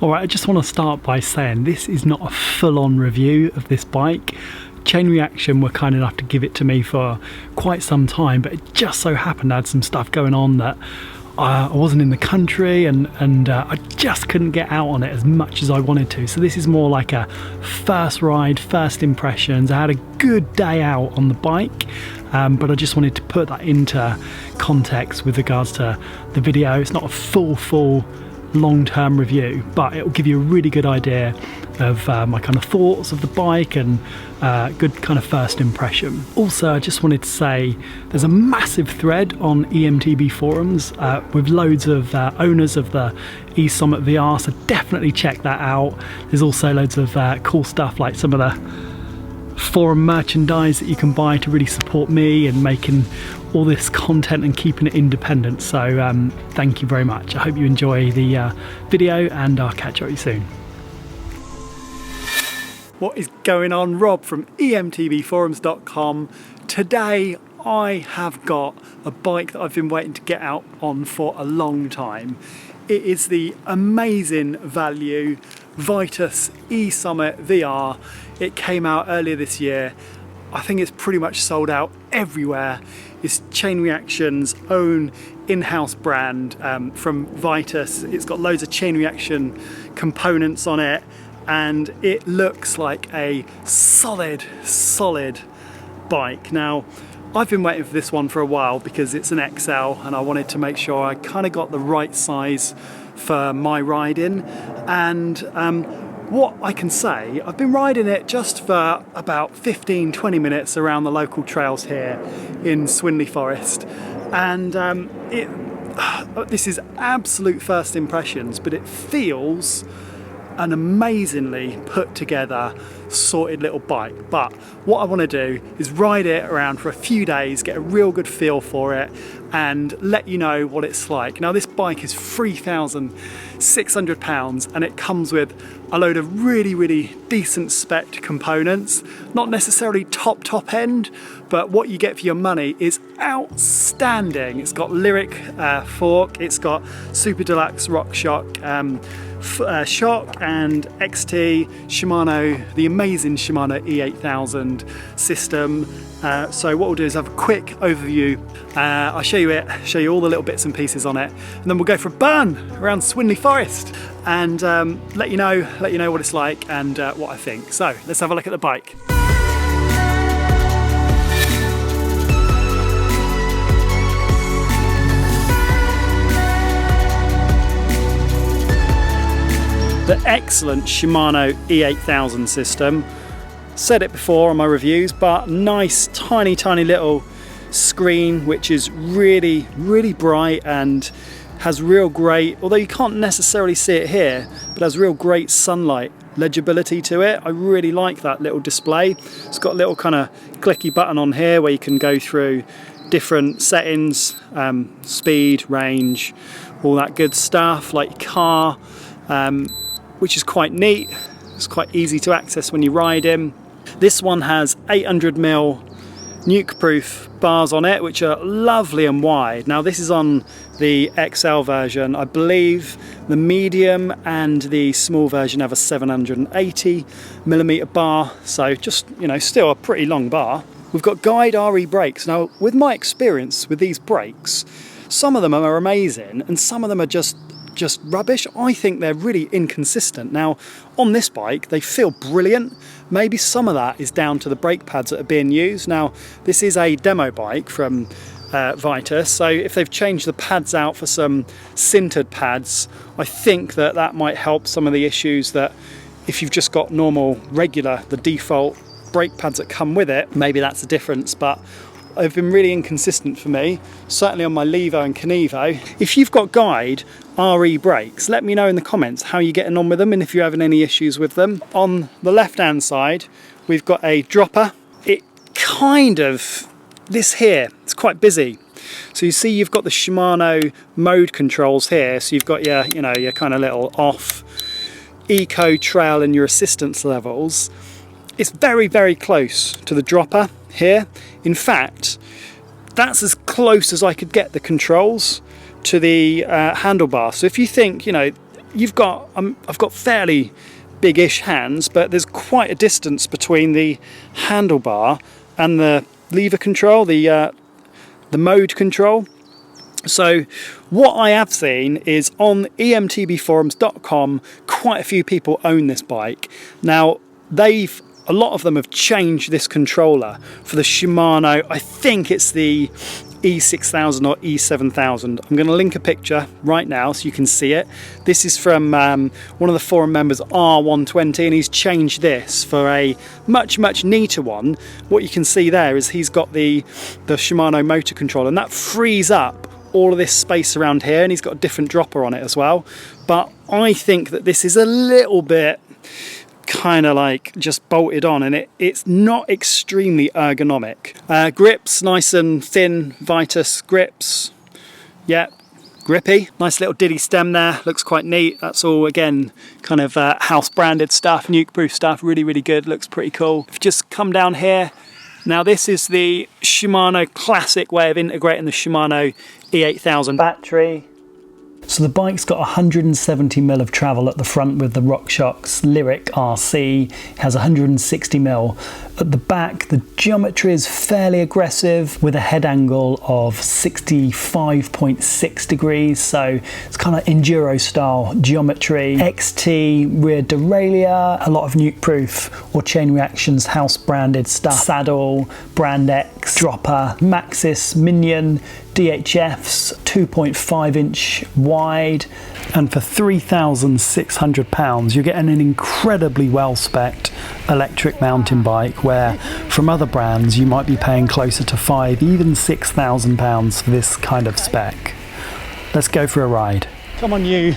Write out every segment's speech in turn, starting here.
Alright, I just want to start by saying this is not a full-on review of this bike. Chain Reaction were kind enough to give it to me for quite some time, but it just so happened I had some stuff going on that I wasn't in the country and I just couldn't get out on it as much as I wanted to. So this is more like a first ride, first impressions. I had a good day out on the bike, but I just wanted to put that into context with regards to the video. It's not a full long-term review, but it will give you a really good idea of my kind of thoughts of the bike and good kind of first impression. Also, I just wanted to say there's a massive thread on EMTB Forums with loads of owners of the E-Sommet VR, so definitely check that out. There's also loads of cool stuff like some of the forum merchandise that you can buy to really support me and making all this content and keeping it independent. So thank you very much. I hope you enjoy the video and I'll catch up with you soon. What is going on? Rob from emtbforums.com. Today I have got a bike that I've been waiting to get out on for a long time. It is the amazing value Vitus E-Sommet VR. It came out earlier this year. I think it's pretty much sold out everywhere. It's Chain Reaction's own in-house brand from Vitus. It's got loads of Chain Reaction components on it, and it looks like a solid bike. Now, I've been waiting for this one for a while because it's an XL and I wanted to make sure I kind of got the right size for my riding. And what I can say, I've been riding it just for about 15-20 minutes around the local trails here in Swinley Forest, and this is absolute first impressions, but it feels an amazingly put together, sorted little bike. But what I want to do is ride it around for a few days, get a real good feel for it and let you know what it's like. Now, this bike is £3,600 and it comes with a load of really decent spec components, not necessarily top end, but what you get for your money is outstanding. It's got Lyric fork, it's got Super Deluxe Rock Shock shock and XT, Shimano, the amazing Shimano E8000 system. So what we'll do is have a quick overview. I'll show you it, show you all the little bits and pieces on it, and then we'll go for a burn around Swinley Forest and let you know what it's like and what I think. So let's have a look at the bike. The excellent Shimano E8000 system. Said it before on my reviews, but nice tiny little screen which is really bright and has real great, although you can't necessarily see it here, but has real great sunlight legibility to it. I really like that little display. It's got a little kind of clicky button on here where you can go through different settings, speed, range, all that good stuff, like your car, which is quite neat. It's quite easy to access when you ride in. This one has 800mm nuke-proof bars on it, which are lovely and wide. Now, this is on the XL version. I believe the medium and the small version have a 780mm bar, so just, you know, still a pretty long bar. We've got Guide RE brakes. Now, with my experience with these brakes, some of them are amazing and some of them are just rubbish. I think they're really inconsistent. Now, on this bike, they feel brilliant. Maybe some of that is down to the brake pads that are being used. Now, this is a demo bike from Vitus, so if they've changed the pads out for some sintered pads, I think that might help some of the issues that if you've just got normal, regular, the default brake pads that come with it, maybe that's the difference. But they've been really inconsistent for me, certainly on my Levo and Canevo. If you've got Guide RE brakes, let me know in the comments how you're getting on with them and if you're having any issues with them. On the left hand side, we've got a dropper. It this here, it's quite busy. So you see you've got the Shimano mode controls here, so you've got your kind of little off, eco, trail and your assistance levels. It's very close to the dropper here. In fact, that's as close as I could get the controls to the handlebar. So if you think, you've got, I've got fairly big-ish hands, but there's quite a distance between the handlebar and the lever control, the mode control. So what I have seen is on EMTBforums.com, quite a few people own this bike. Now, a lot of them have changed this controller for the Shimano. I think it's the E6000 or E7000. I'm going to link a picture right now so you can see it. This is from one of the forum members, R120, and he's changed this for a much neater one. What you can see there is he's got the Shimano motor controller, and that frees up all of this space around here, and he's got a different dropper on it as well. But I think that this is a little bit kind of like just bolted on, and it's not extremely ergonomic. Grips, nice and thin Vitus grips. Yeah, grippy. Nice little Diddy stem there, looks quite neat. That's all, again, kind of house branded stuff, nuke proof stuff, really good, looks pretty cool. If you just come down here, now this is the Shimano classic way of integrating the Shimano E8000 battery. So the bike's got 170mm of travel at the front with the RockShox Lyric RC. It has 160mm. At the back, the geometry is fairly aggressive with a head angle of 65.6 degrees. So it's kind of enduro style geometry. XT rear derailleur, a lot of nuke proof or chain reactions house branded stuff. Saddle, Brand X, dropper, Maxxis Minion, DHFs, 2.5-inch wide, and for £3,600 you're getting an incredibly well-spec'd electric mountain bike, where from other brands you might be paying closer to £5,000, even £6,000 for this kind of spec. Let's go for a ride. Come on, you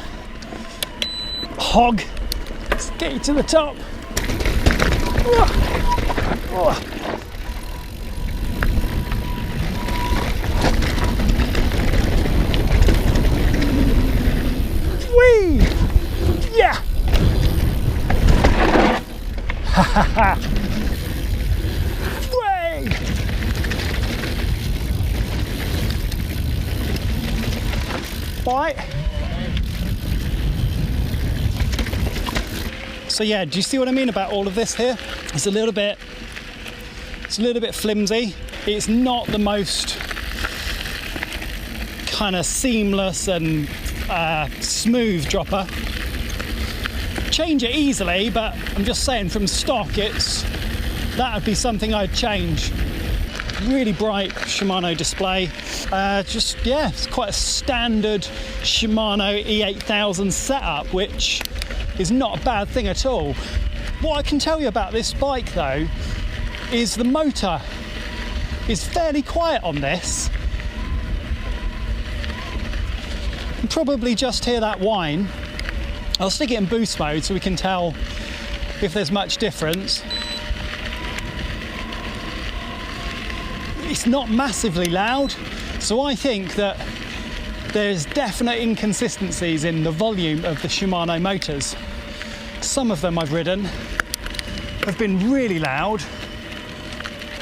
hog, let's get you to the top. Whee! Yeah! Ha ha ha! Way! Bite. So yeah, do you see what I mean about all of this here? It's a little bit flimsy. It's not the most kind of seamless and smooth dropper. Change it easily, but I'm just saying from stock that would be something I'd change. Really bright Shimano display. It's quite a standard Shimano E8000 setup, which is not a bad thing at all. What I can tell you about this bike though is the motor is fairly quiet on this. You can probably just hear that whine. I'll stick it in boost mode so we can tell if there's much difference. It's not massively loud, so I think that there's definite inconsistencies in the volume of the Shimano motors. Some of them I've ridden have been really loud,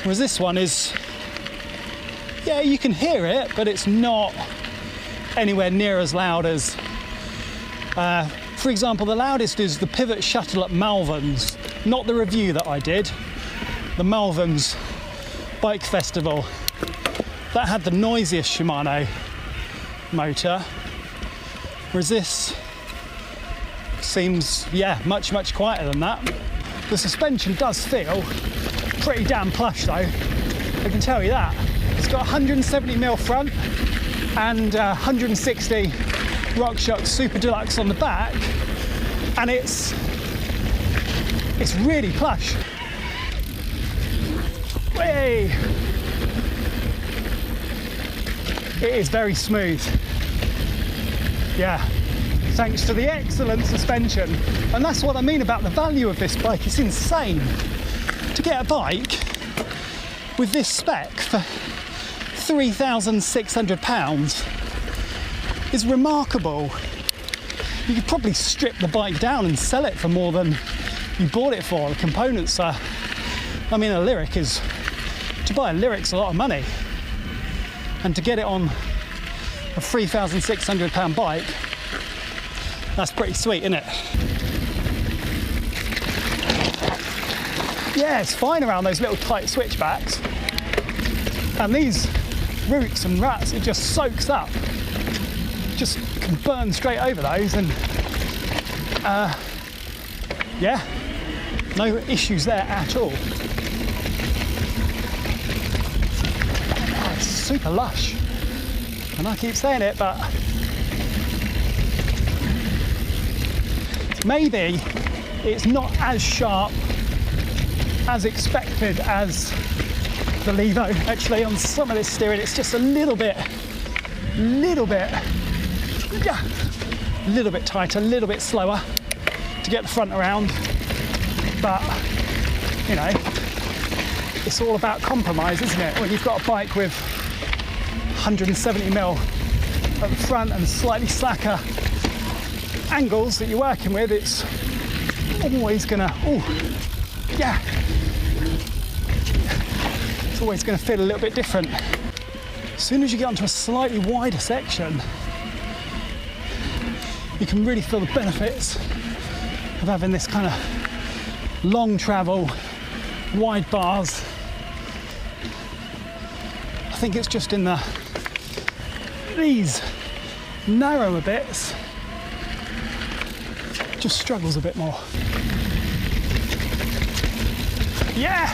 whereas this one is, yeah, you can hear it, but it's not anywhere near as loud as for example, the loudest is the Pivot Shuttle at Malvern's, not the review that I did, the Malvern's Bike Festival. That had the noisiest Shimano motor, whereas this seems, yeah, much quieter than that. The suspension does feel pretty damn plush though, I can tell you that. It's got 170mm front and 160 RockShox Super Deluxe on the back, and it's really plush. Whee! It is very smooth. Yeah, thanks to the excellent suspension. And that's what I mean about the value of this bike. It's insane to get a bike with this spec for £3,600 is remarkable. You could probably strip the bike down and sell it for more than you bought it for. The components are, I mean, to buy a Lyric's a lot of money, and to get it on a £3,600 bike, That's pretty sweet, isn't it? Yeah, it's fine around those little tight switchbacks. And these roots and ruts, it just soaks up. Just can burn straight over those, and yeah, no issues there at all. Oh, it's super lush. And I keep saying it, but maybe it's not as sharp as expected as the Levo. Actually, on some of this steering, it's just a little bit tighter, a little bit slower to get the front around. But, you know, it's all about compromise, isn't it? When you've got a bike with 170mm at the front and slightly slacker angles that you're working with, it's always gonna, it's always gonna feel a little bit different. As soon as you get onto a slightly wider section, you can really feel the benefits of having this kind of long travel, wide bars. I think it's just in these narrower bits, just struggles a bit more. Yeah!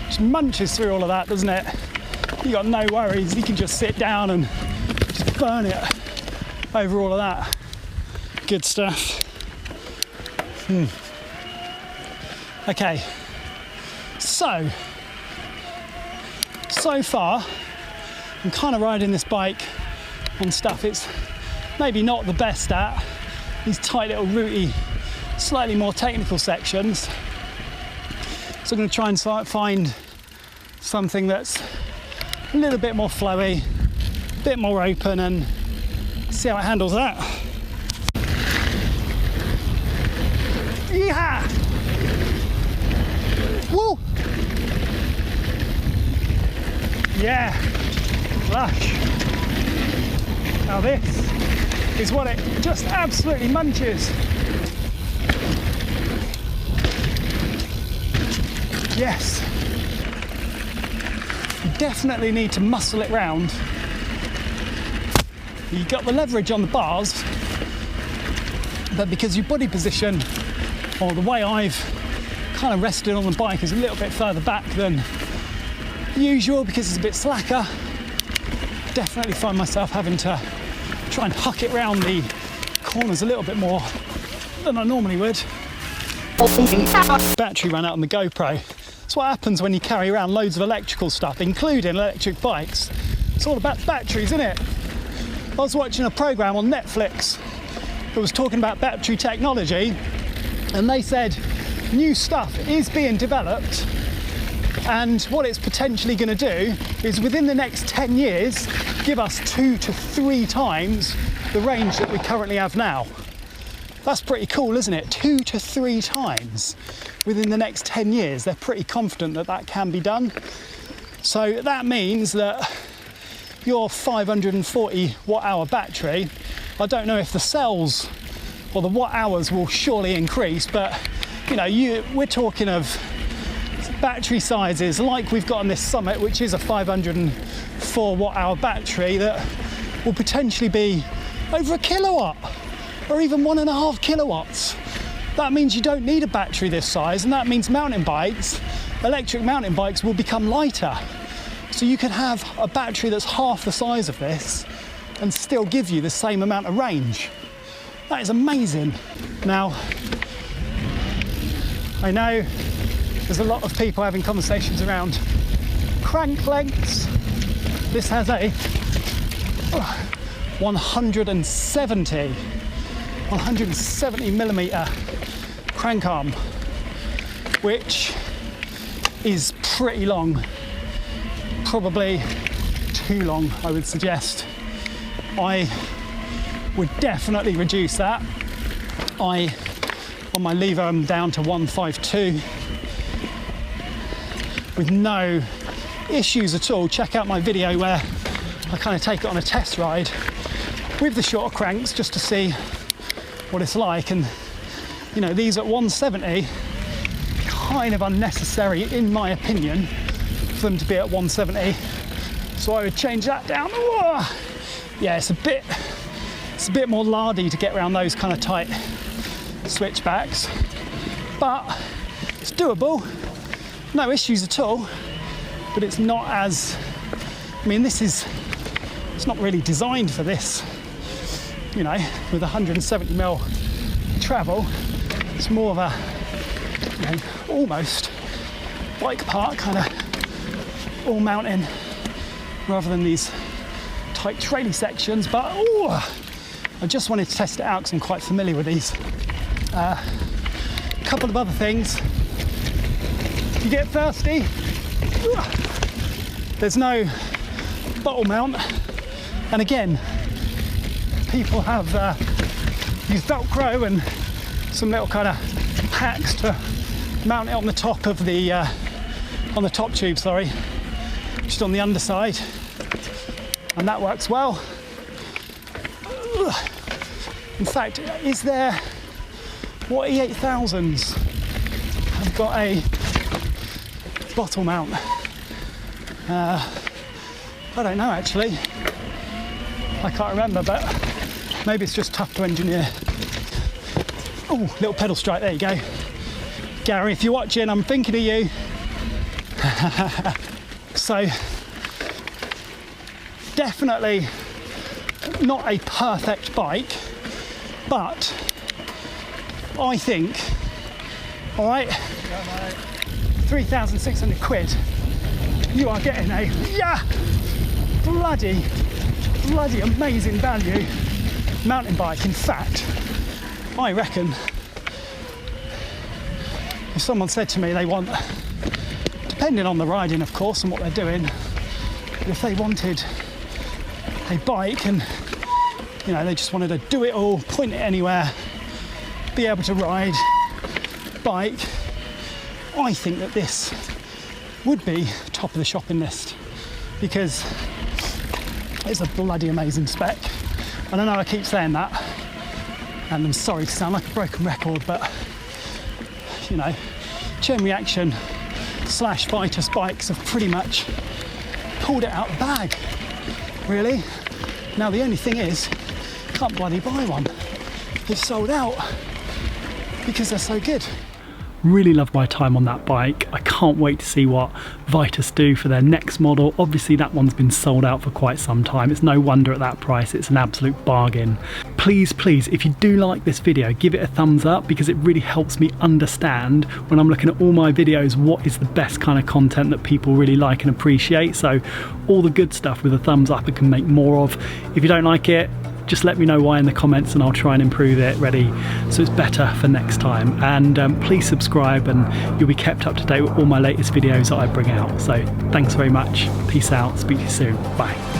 Just munches through all of that, doesn't it? You got no worries, you can just sit down and just burn it over all of that. Good stuff. Okay, so far I'm kind of riding this bike on stuff it's maybe not the best at, these tight little rooty, slightly more technical sections. So I'm going to try and find something that's a little bit more flowy, a bit more open, and see how it handles that. Yeehaw! Woo! Yeah, lush. Now this is what it just absolutely munches. Yes. You definitely need to muscle it round. You've got the leverage on the bars, but because your body position, or the way I've kind of rested on the bike, is a little bit further back than usual because it's a bit slacker, definitely find myself having to try and huck it round the corners a little bit more than I normally would. Battery ran out on the GoPro. That's what happens when you carry around loads of electrical stuff, including electric bikes. It's all about batteries, isn't it? I was watching a program on Netflix that was talking about battery technology, and they said new stuff is being developed, and what it's potentially going to do is within the next 10 years give us 2 to 3 times the range that we currently have now. That's pretty cool, isn't it? 2 to 3 times within the next 10 years. They're pretty confident that that can be done. So that means that your 540 watt hour battery, I don't know if the cells or the watt hours will surely increase, but you know, we're talking of battery sizes like we've got on this Summit, which is a 504 watt hour battery that will potentially be over a kilowatt or even 1.5 kilowatts. That means you don't need a battery this size, and that means mountain bikes, electric mountain bikes, will become lighter. So you could have a battery that's half the size of this and still give you the same amount of range. That is amazing. Now, I know there's a lot of people having conversations around crank lengths. This has a 170 millimeter crank arm, which is pretty long, probably too long, I would suggest. I would definitely reduce that. On my lever, I'm down to 152 with no issues at all. Check out my video where I kind of take it on a test ride. with the shorter cranks just to see what it's like. And you know, these at 170, kind of unnecessary in my opinion for them to be at 170, so I would change that down. Yeah, it's a bit more lardy to get around those kind of tight switchbacks, but it's doable, no issues at all. But it's not as, I mean, it's not really designed for this, you know, with 170mm travel. It's more of a, you know, almost bike park kind of all mountain rather than these tight traily sections. But I just wanted to test it out because I'm quite familiar with these. A couple of other things. If you get thirsty, there's no bottle mount, and again, people have used Velcro and some little kind of hacks to mount it on the top of the on the top tube, sorry, just on the underside, and that works well. In fact, is there, what E8000s have got a bottle mount? I don't know actually, I can't remember, but maybe it's just tough to engineer. Oh, little pedal strike, there you go. Gary, if you're watching, I'm thinking of you. So, definitely not a perfect bike, but I think, all right, 3,600 quid, you are getting a bloody amazing value mountain bike. In fact, I reckon if someone said to me they want, depending on the riding of course and what they're doing, but if they wanted a bike and, you know, they just wanted to do it all, point it anywhere, be able to ride bike, I think that this would be top of the shopping list, because it's a bloody amazing spec. And I know I keep saying that, and I'm sorry to sound like a broken record, but you know, Chain Reaction / Vitus bikes have pretty much pulled it out of the bag, really. Now the only thing is, can't bloody buy one. They've sold out because they're so good. Really loved my time on that bike. I can't wait to see what Vitus do for their next model. Obviously that one's been sold out for quite some time. It's no wonder at that price, it's an absolute bargain. Please, if you do like this video, give it a thumbs up, because it really helps me understand when I'm looking at all my videos what is the best kind of content that people really like and appreciate. So all the good stuff with a thumbs up I can make more of. If you don't like it, just let me know why in the comments and I'll try and improve it ready so it's better for next time. And please subscribe and you'll be kept up to date with all my latest videos that I bring out. So thanks very much, peace out, speak to you soon, bye.